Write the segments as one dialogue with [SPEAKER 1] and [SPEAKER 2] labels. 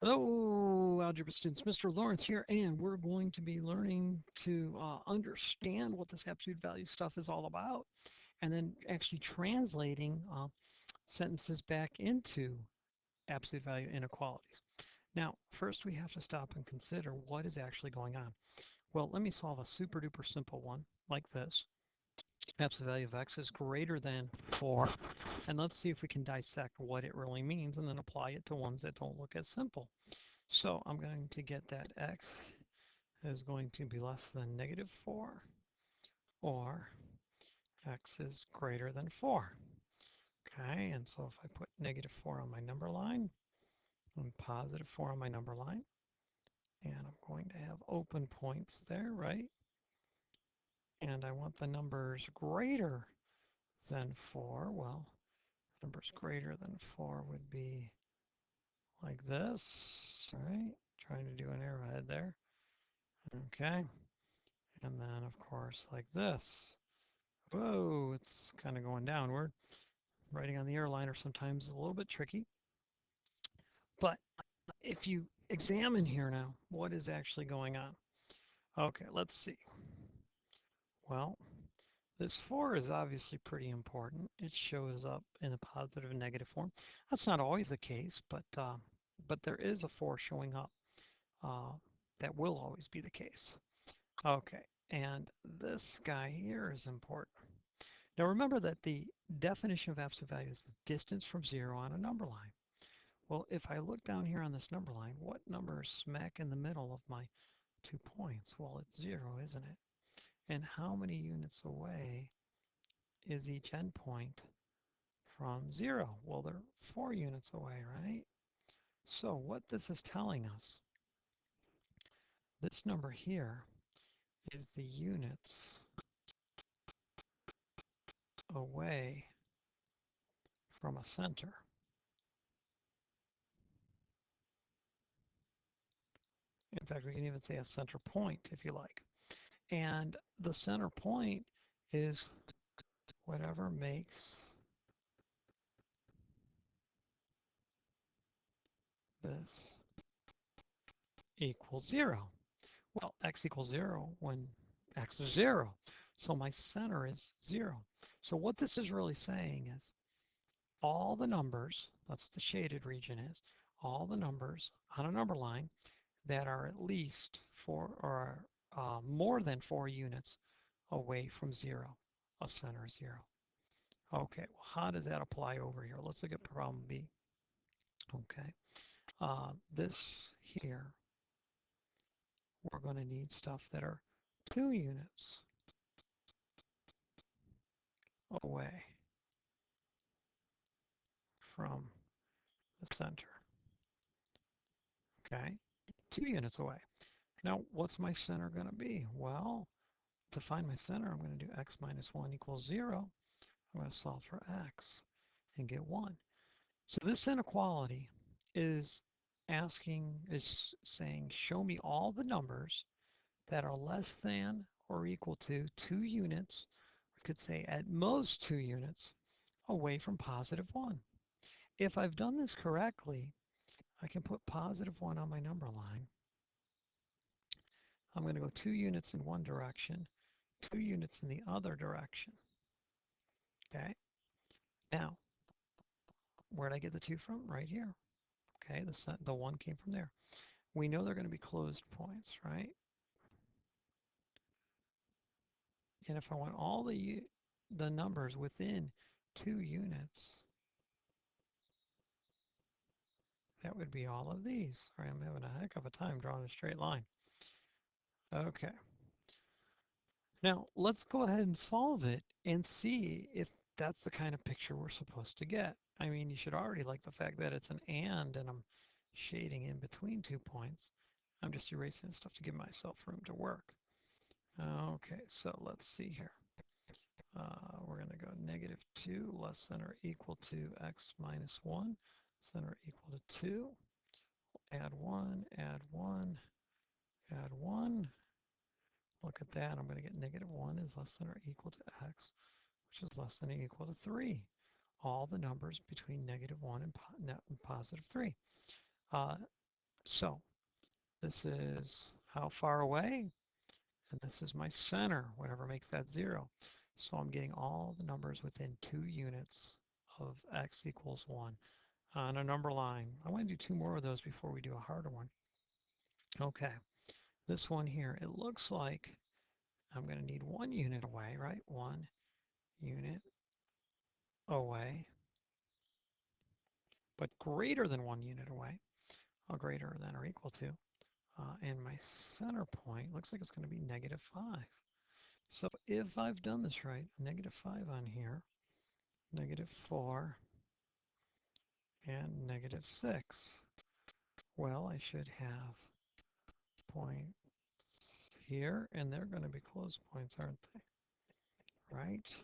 [SPEAKER 1] Hello, algebra students. Mr. Lawrence here, and we're going to be learning to understand what this absolute value stuff is all about, and then actually translating sentences back into absolute value inequalities. Now, first we have to stop and consider what is actually going on. Well, let me solve a super duper simple one like this. Absolute value of x is greater than 4, and let's see if we can dissect what it really means and then apply it to ones that don't look as simple. So I'm going to get that x is going to be less than -4 or x is greater than 4. Okay, and so if I put -4 on my number line and +4 on my number line, and I'm going to have open points there, right? And I want the numbers greater than 4. Well, numbers greater than 4 would be like this, right? Trying to do an arrowhead there. Okay, and then of course like this. Whoa, it's kind of going downward. Writing on the airliner sometimes is a little bit tricky. But if you examine here now, what is actually going on? Okay, let's see. Well, this 4 is obviously pretty important. It shows up in a positive and negative form. That's not always the case, but there is a 4 showing up. Uh, that will always be the case. Okay, and this guy here is important. Now remember that the definition of absolute value is the distance from 0 on a number line. Well, if I look down here on this number line, what number is smack in the middle of my 2 points? Well, it's 0, isn't it? And how many units away is each endpoint from 0? Well, they're 4 units away, right? So what this is telling us, this number here is the units away from a center. In fact, we can even say a center point if you like. And the center point is whatever makes this equals 0. Well, x equals 0 when x is 0. So my center is 0. So what this is really saying is all the numbers, that's what the shaded region is, all the numbers on a number line that are at least 4 or more than 4 units away from 0, a center is 0. Okay, well, how does that apply over here? Let's look at problem B. Okay, this here, we're going to need stuff that are 2 units away from the center. Okay, 2 units away. Now, what's my center going to be? Well, to find my center, I'm going to do x minus 1 equals 0. I'm going to solve for x and get 1. So this inequality is saying, show me all the numbers that are less than or equal to 2 units, we could say at most 2 units, away from positive 1. If I've done this correctly, I can put positive 1 on my number line. I'm going to go 2 units in one direction, 2 units in the other direction. Okay, now, where did I get the 2 from? Right here. Okay, the 1 came from there. We know they're going to be closed points, right? And if I want all the numbers within 2 units, that would be all of these. Sorry, I'm having a heck of a time drawing a straight line. Okay. Now, let's go ahead and solve it and see if that's the kind of picture we're supposed to get. I mean, you should already like the fact that it's an and I'm shading in between 2 points. I'm just erasing stuff to give myself room to work. Okay, so let's see here. We're going to go -2 less than or equal to x minus 1, center equal to 2. Add 1, add 1, add 1. Look at that. I'm going to get -1 is less than or equal to x, which is less than or equal to 3. All the numbers between -1 and positive 3. So this is how far away, and this is my center, whatever makes that 0. So I'm getting all the numbers within 2 units of x equals 1 on a number line. I want to do 2 more of those before we do a harder one. Okay, this one here, it looks like I'm going to need 1 unit away, right? 1 unit away, but greater than 1 unit away, or greater than or equal to. And my center point looks like it's going to be -5. So if I've done this right, -5 on here, -4, and -6. Well, I should have points here, and they're going to be close points, aren't they? Right?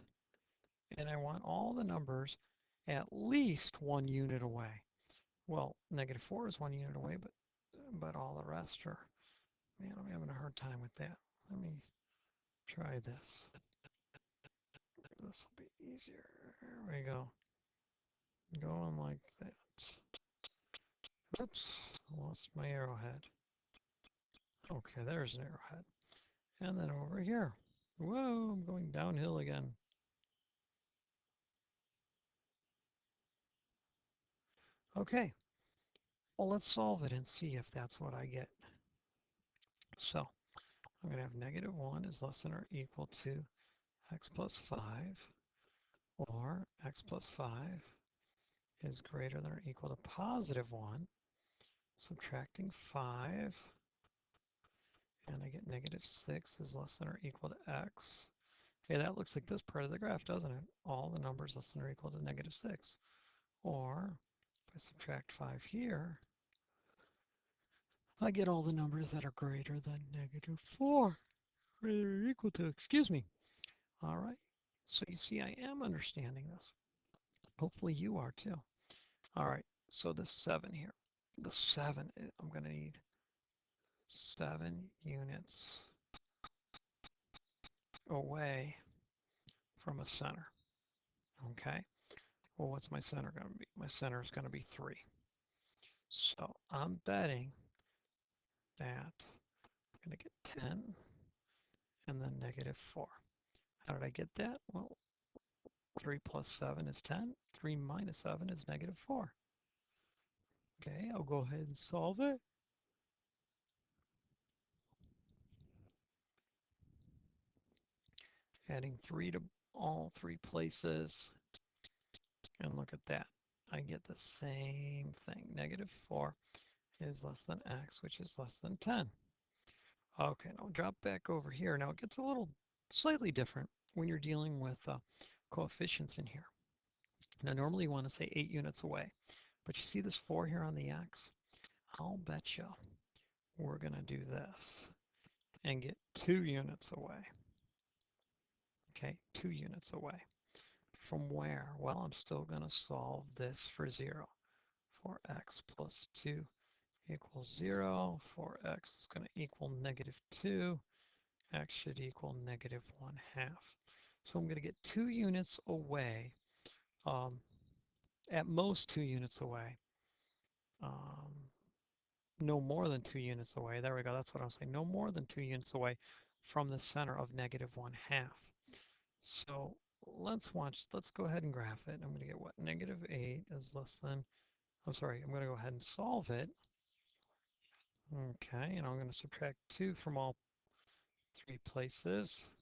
[SPEAKER 1] And I want all the numbers at least 1 unit away. Well, -4 is 1 unit away, but all the rest are, man, I'm having a hard time with that. Let me try this. This will be easier. There we go. Going like that. Oops, lost my arrowhead. Okay, there's an arrowhead. And then over here. Whoa, I'm going downhill again. Okay, well, let's solve it and see if that's what I get. So I'm going to have -1 is less than or equal to x plus 5, or x plus 5 is greater than or equal to +1, subtracting 5, and I get -6 is less than or equal to x. Okay, that looks like this part of the graph, doesn't it? All the numbers less than or equal to -6. Or if I subtract 5 here, I get all the numbers that are greater than -4, greater or equal to, excuse me. All right, so you see I am understanding this. Hopefully you are too. All right, so the 7 here. The 7, I'm going to need 7 units away from a center. Okay, well, what's my center going to be? My center is going to be 3. So I'm betting that I'm going to get 10 and then -4. How did I get that? Well, 3 plus 7 is 10. 3 minus 7 is -4. Okay, I'll go ahead and solve it. Adding 3 to all 3 places. And look at that. I get the same thing. -4 is less than x, which is less than 10. Okay, now drop back over here. Now it gets a little slightly different when you're dealing with coefficients in here. Now normally you want to say 8 units away, but you see this 4 here on the x? I'll bet you we're going to do this and get 2 units away. Okay, 2 units away. From where? Well, I'm still going to solve this for 0. For x plus 2 equals 0. For x is going to equal -2. X should equal -1/2. So I'm going to get 2 units away, at most 2 units away. No more than 2 units away. There we go. That's what I'm saying. No more than 2 units away from the center of -1/2. So let's go ahead and graph it. I'm going to get what? -8 is less than, I'm sorry, I'm going to go ahead and solve it. Okay, and I'm going to subtract 2 from all 3 places.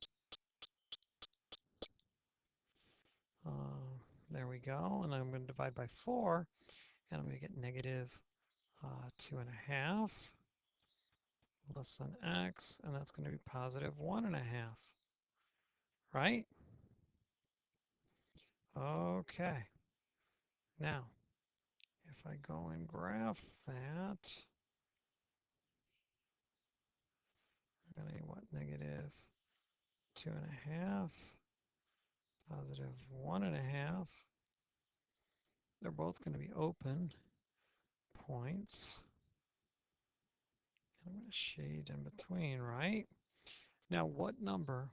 [SPEAKER 1] There we go. And I'm going to divide by 4, and I'm going to get -2.5 less than x, and that's going to be +1.5, right? Okay. Now, if I go and graph that, I'm going to what? -2.5, +1.5. They're both going to be open points. I'm going to shade in between, right? Now, what number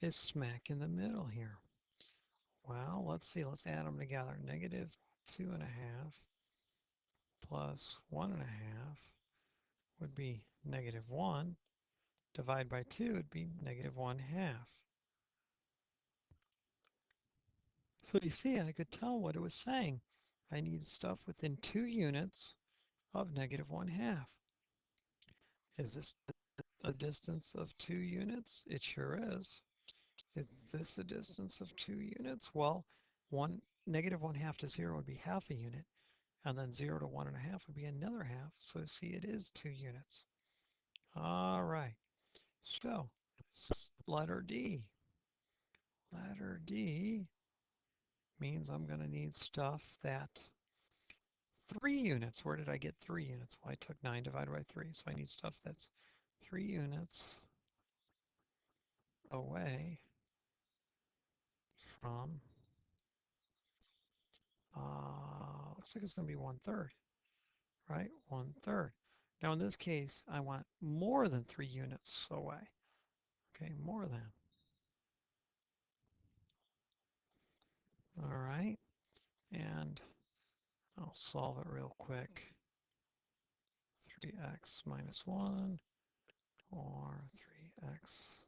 [SPEAKER 1] is smack in the middle here? Well, let's see. Let's add them together. -2.5 plus 1.5 would be -1. Divide by 2 would be -1/2. So you see, I could tell what it was saying. I need stuff within 2 units of -1/2. Is this a distance of 2 units? It sure is. Is this a distance of 2 units? Well, -1/2 to 0 would be half a unit, and then 0 to 1.5 would be another half. So see, it is 2 units. All right. So letter D. Letter D means I'm going to need stuff that 3 units. Where did I get 3 units? Well, I took 9 divided by 3. So I need stuff that's 3 units away from, looks like it's going to be 1/3, right? 1/3. Now in this case, I want more than 3 units away. Okay, more than. All right, and I'll solve it real quick. 3x minus 1 or 3x.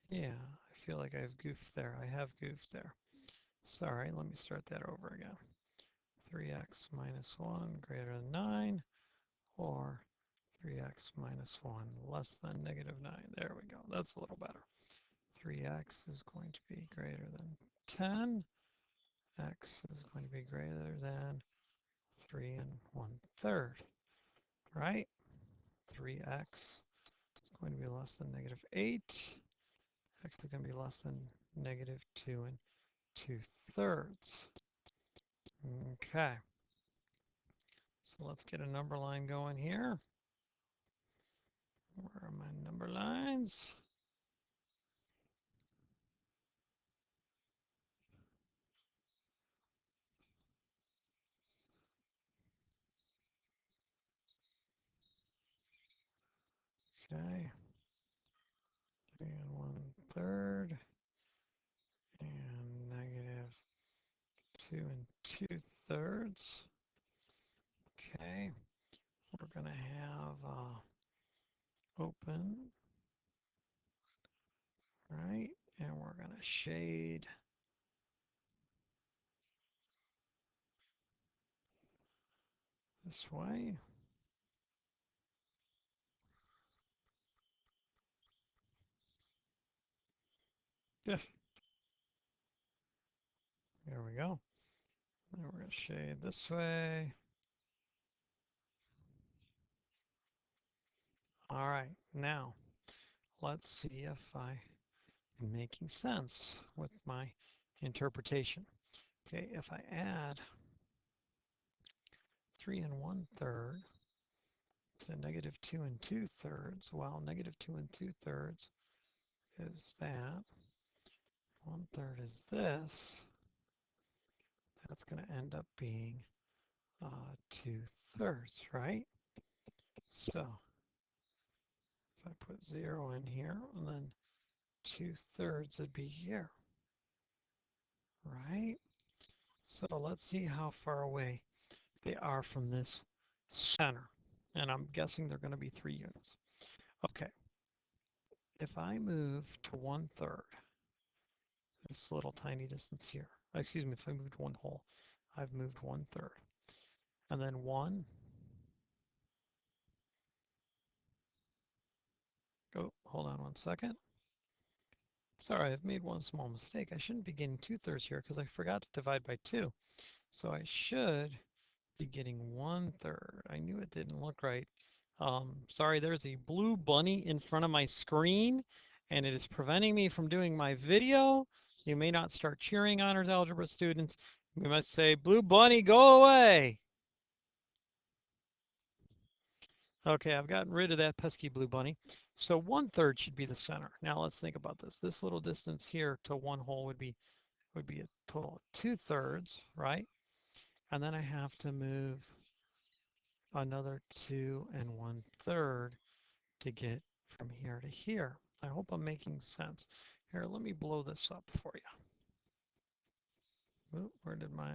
[SPEAKER 1] Yeah, I feel like I've goofed there. I have goofed there. Sorry, let me start that over again. 3x minus 1 greater than 9 or 3x minus 1 less than -9. There we go. That's a little better. 3x is going to be greater than 10. X is going to be greater than 3 1/3, right? 3x is going to be less than -8. X is going to be less than -2 2/3. Okay. So let's get a number line going here. Where are my number lines? Okay. 3 1/3 and -2 2/3. Okay. We're going to have open, right? And we're going to shade this way. Yeah. There we go. Then we're going to shade this way. All right, now let's see if I am making sense with my interpretation. Okay, if I add 3 1/3 to -2 2/3, well, -2 2/3 is that. 1/3 is this. That's going to end up being 2/3, right? So if I put 0 in here, and then 2/3 would be here, right? So let's see how far away they are from this center. And I'm guessing they're going to be 3 units. Okay. If I move to 1/3, this little tiny distance here, excuse me, if I moved 1 whole, I've moved 1/3. And then 1, oh, hold on 1 second. Sorry, I've made one small mistake. I shouldn't be getting 2/3 here because I forgot to divide by 2. So I should be getting 1/3. I knew it didn't look right. Sorry, there's a blue bunny in front of my screen and it is preventing me from doing my video. You may not start cheering, honors algebra students. We must say, blue bunny, go away. Okay, I've gotten rid of that pesky blue bunny. So 1/3 should be the center. Now let's think about this. This little distance here to 1 whole would be a total of 2/3, right? And then I have to move another 2 1/3 to get from here to here. I hope I'm making sense. Here, let me blow this up for you. where did my...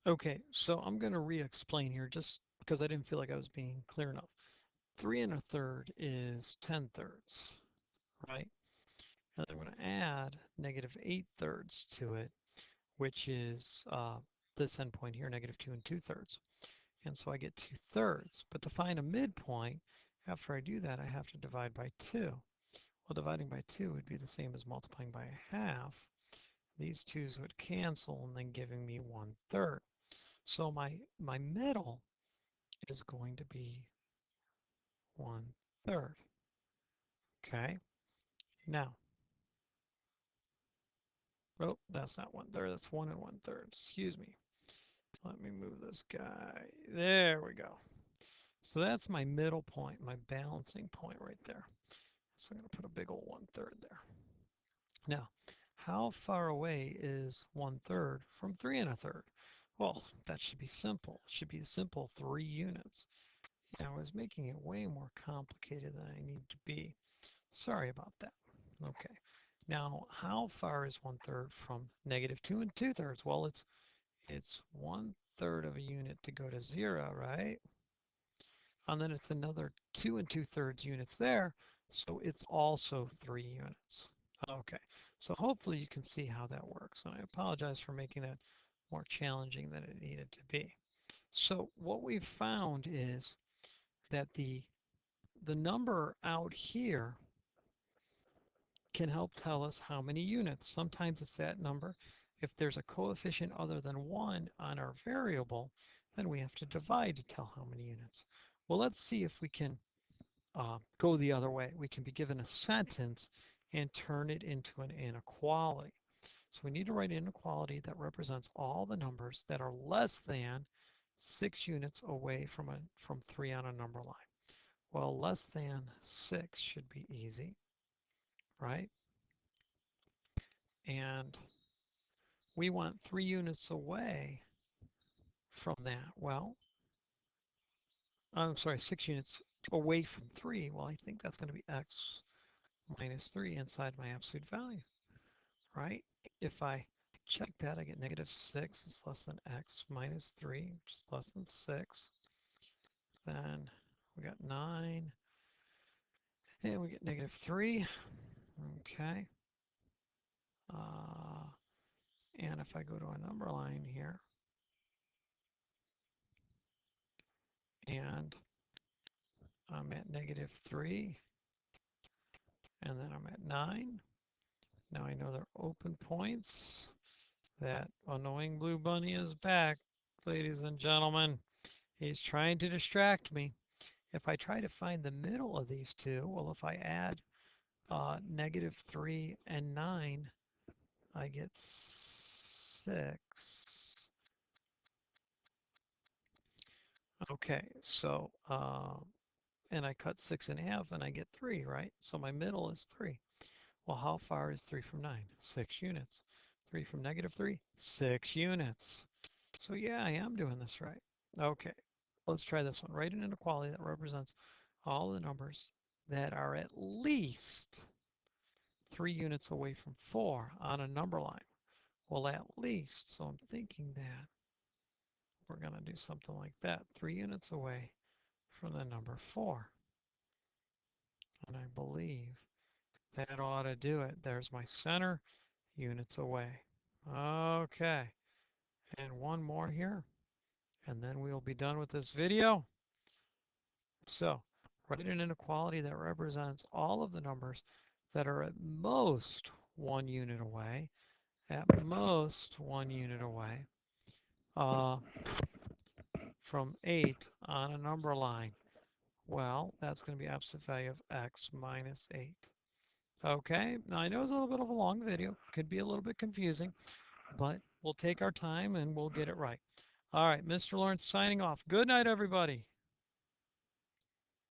[SPEAKER 1] Okay, so I'm going to re-explain here just because I didn't feel like I was being clear enough. 3 1/3 is 10/3, right? And I'm going to add -8/3 to it, which is this endpoint here, -2 2/3. And so I get 2/3. But to find a midpoint, after I do that, I have to divide by 2. Well, dividing by 2 would be the same as multiplying by 1/2. These 2's would cancel and then giving me 1/3. So my middle is going to be 1/3. Okay. Now, oh, that's not 1/3. That's 1 1/3. Excuse me. Let me move this guy. There we go. So that's my middle point, my balancing point right there. So I'm going to put a big old 1/3 there. Now, how far away is 1/3 from 3 1/3? Well, that should be simple. It should be a simple 3 units. Yeah, I was making it way more complicated than I need to be. Sorry about that. Okay. Now, how far is 1/3 from -2 2/3? Well, it's 1/3 of a unit to go to 0, right? And then it's another 2 2/3 units there, so it's also 3 units. Okay, so hopefully you can see how that works. And I apologize for making that more challenging than it needed to be. So what we've found is that the number out here can help tell us how many units. Sometimes it's that number. If there's a coefficient other than 1 on our variable, then we have to divide to tell how many units. Well, let's see if we can go the other way. We can be given a sentence and turn it into an inequality. So we need to write an inequality that represents all the numbers that are less than 6 units away from 3 on a number line. Well, less than 6 should be easy, right? And we want 3 units away from that. Well, I'm sorry, 6 units away from 3. Well, I think that's going to be x minus 3 inside my absolute value, right? If I check that, I get -6 is less than x minus 3, which is less than 6. Then we got 9, and we get -3. Okay. And if I go to a number line here, and I'm at -3, and then I'm at 9. Now I know they're open points. That annoying blue bunny is back, ladies and gentlemen. He's trying to distract me. If I try to find the middle of these two, well, if I add -3 and 9, I get 6. Okay, so, and I cut 6 in half and I get 3, right? So my middle is 3. Well, how far is 3 from 9? 6 units. 3 from -3? 6 units. So yeah, I am doing this right. Okay, let's try this one. Write an inequality that represents all the numbers that are at least 3 units away from 4 on a number line. Well, at least, so I'm thinking that we're going to do something like that. 3 units away from the number 4. And I believe that ought to do it. There's my center, units away. Okay, and one more here, and then we'll be done with this video. So, write an inequality that represents all of the numbers that are at most 1 unit away, at most 1 unit away from 8 on a number line. Well, that's going to be absolute value of x minus 8. Okay, now I know it's a little bit of a long video, could be a little bit confusing, but we'll take our time and we'll get it right. All right, Mr. Lawrence signing off. Good night, everybody.